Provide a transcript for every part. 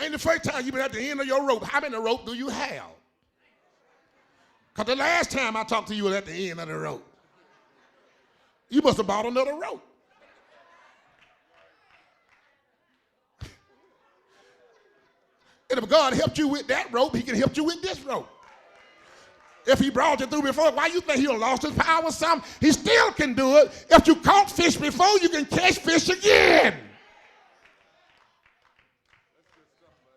Ain't the first time you've been at the end of your rope. How many rope do you have? Because the last time I talked to you was at the end of the rope. You must have bought another rope. And if God helped you with that rope, he can help you with this rope. If he brought you through before, why you think he lost his power or something? He still can do it. If you caught fish before, you can catch fish again.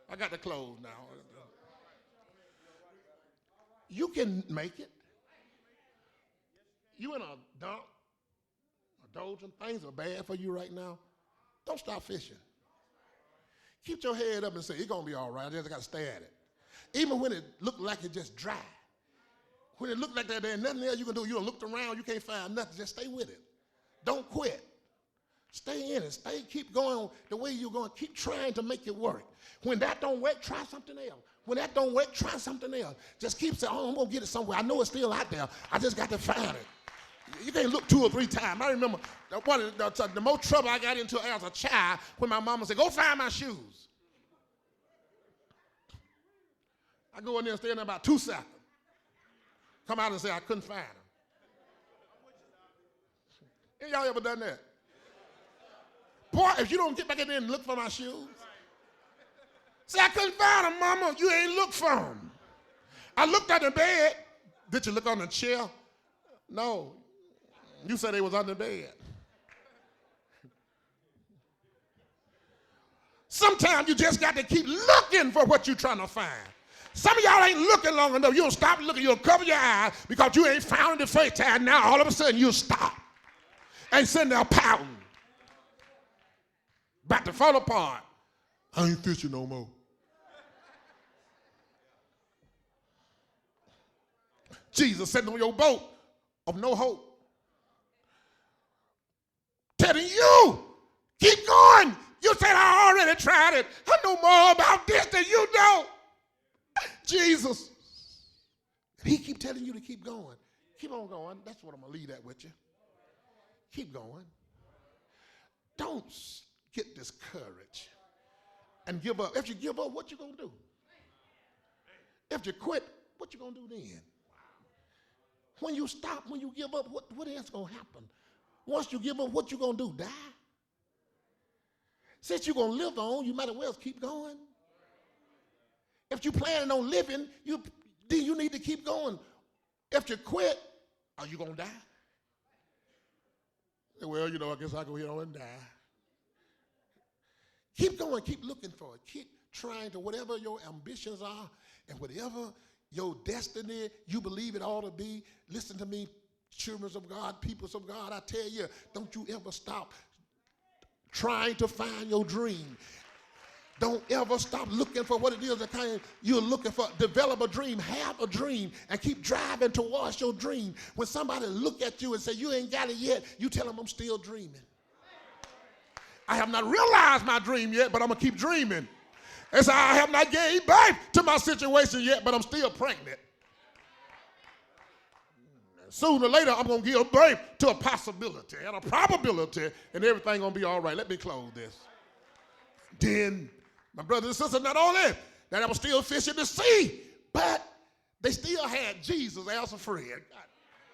I got to close now. You can make it. You in a dump, a doldrum, things are bad for you right now. Don't stop fishing. Keep your head up and say, it's going to be all right. I just got to stay at it. Even when it looked like it's just dry. When it looked like that, there's nothing else you can do. You looked around, you can't find nothing. Just stay with it. Don't quit. Stay in it. Keep going the way you're going. Keep trying to make it work. When that don't work, try something else. When that don't work, try something else. Just keep saying, oh, I'm going to get it somewhere. I know it's still out there. I just got to find it. You can't look 2 or 3 times. I remember the most trouble I got into as a child when my mama said, go find my shoes. I go in there and stay in there about 2 seconds. Come out and say, I couldn't find them. Ain't y'all ever done that? Boy, if you don't get back in there and look for my shoes. Say, I couldn't find them, mama. You ain't look for them. I looked at the bed. Did you look on the chair? No. You said they was under the bed. Sometimes you just got to keep looking for what you're trying to find. Some of y'all ain't looking long enough. You'll stop looking. You'll cover your eyes because you ain't found it the first time. Now all of a sudden you'll stop and sitting there pouting. About to fall apart. I ain't fishing no more. Jesus sitting on your boat of no hope. Telling you, keep going. You said, I already tried it. I know more about this than you know. Jesus. He keep telling you to keep going. Keep on going. That's what I'm going to leave that with you. Keep going. Don't get discouraged and give up. If you give up, what you going to do? If you quit, what you going to do then? When you stop, when you give up, what else going to happen? Once you give up, what you going to do? Die? Since you're going to live on, you might as well keep going. If you're planning on living, then you need to keep going. If you quit, are you going to die? Well, I guess I'll go here and die. Keep going. Keep looking for it. Keep trying to whatever your ambitions are and whatever your destiny you believe it ought to be. Listen to me, children of God, peoples of God. I tell you, don't you ever stop trying to find your dream. Don't ever stop looking for what it is that kind of you're looking for. Develop a dream, have a dream, and keep driving towards your dream. When somebody look at you and say, you ain't got it yet, you tell them I'm still dreaming. I have not realized my dream yet, but I'm going to keep dreaming. And so I have not gave birth to my situation yet, but I'm still pregnant. Sooner or later, I'm going to give birth to a possibility and a probability, and everything going to be all right. Let me close this. Then, my brothers and sisters, not only that I was still fishing the sea, but they still had Jesus as a friend.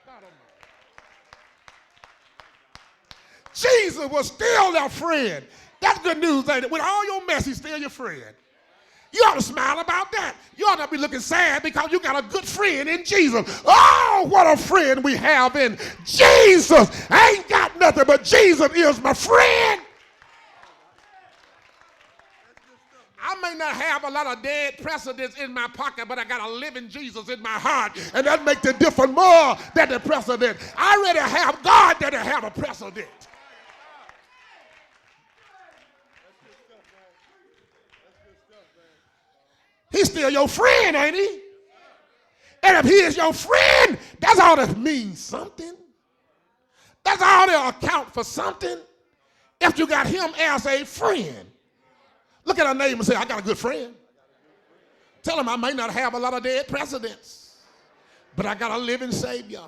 God Almighty. Jesus was still their friend. That's good news, ain't it? With all your mess, he's still your friend. You ought to smile about that. You ought not be looking sad because you got a good friend in Jesus. Oh, what a friend we have in Jesus. I ain't got nothing, but Jesus is my friend. I may not have a lot of dead precedents in my pocket, but I got a living Jesus in my heart, and that makes the difference more than the precedent. I already have God that I have a precedent. He's still your friend, ain't he? And if he is your friend, that's all that means something. That's all that account for something. If you got him as a friend. Look at our neighbor and say, I got a good friend. Tell him I may not have a lot of dead precedents, but I got a living Savior.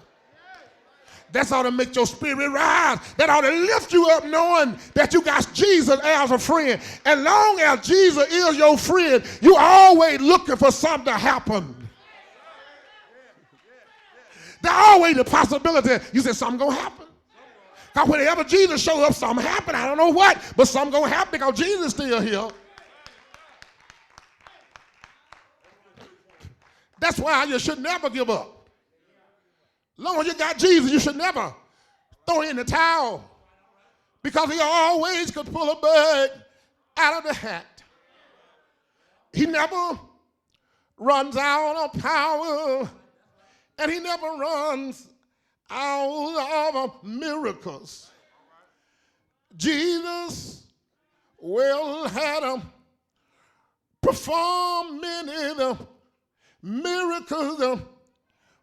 That ought to make your spirit rise. That ought to lift you up knowing that you got Jesus as a friend. And long as Jesus is your friend, you always looking for something to happen. There's always the possibility you said something going to happen. Because whenever Jesus shows up, something happen. I don't know what, but something going to happen because Jesus is still here. That's why you should never give up. Long as you got Jesus, you should never throw in the towel, because he always could pull a bird out of the hat. He never runs out of power, and he never runs out of miracles. Jesus had performed many miracles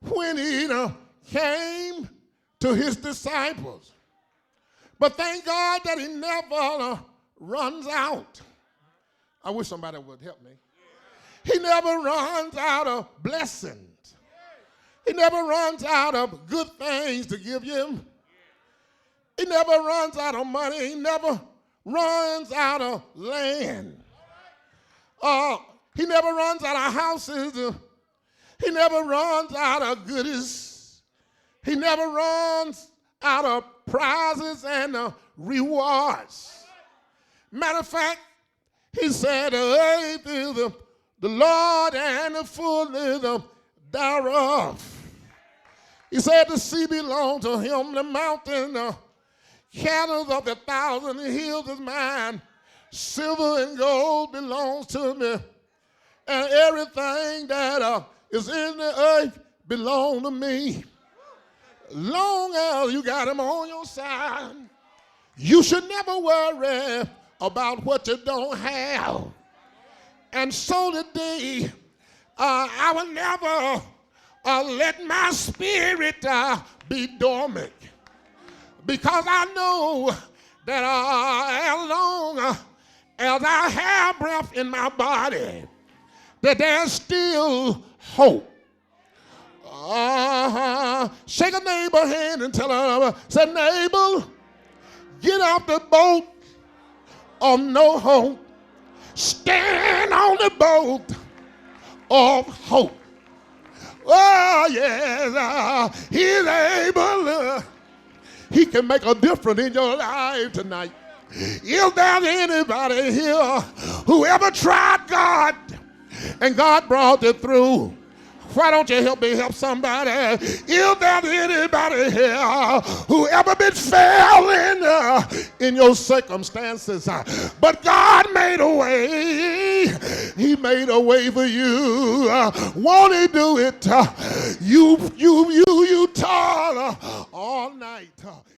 when he came to his disciples. But thank God that he never runs out. I wish somebody would help me. He never runs out of blessings. He never runs out of good things to give you. He never runs out of money. He never runs out of land. He never runs out of houses. He never runs out of goodies. He never runs out of prizes and rewards. Matter of fact, he said, the earth is the Lord and the fullness thereof. He said, the sea belongs to him, the mountain, the cattle of 1,000 hills is mine. Silver and gold belongs to me. And everything that is in the earth belongs to me. Long as you got him on your side, you should never worry about what you don't have. And so today, I will never let my spirit be dormant, because I know that as long as I have breath in my body, that there's still hope. Shake a neighbor's hand and tell her, say, neighbor, get off the boat of no hope. Stand on the boat of hope. Oh, yes, he's able. He can make a difference in your life tonight. If there's anybody here who ever tried God and God brought it through, why don't you help me help somebody? If there's anybody here who ever been failing in your circumstances, but God made a way. He made a way for you. Won't he do it? You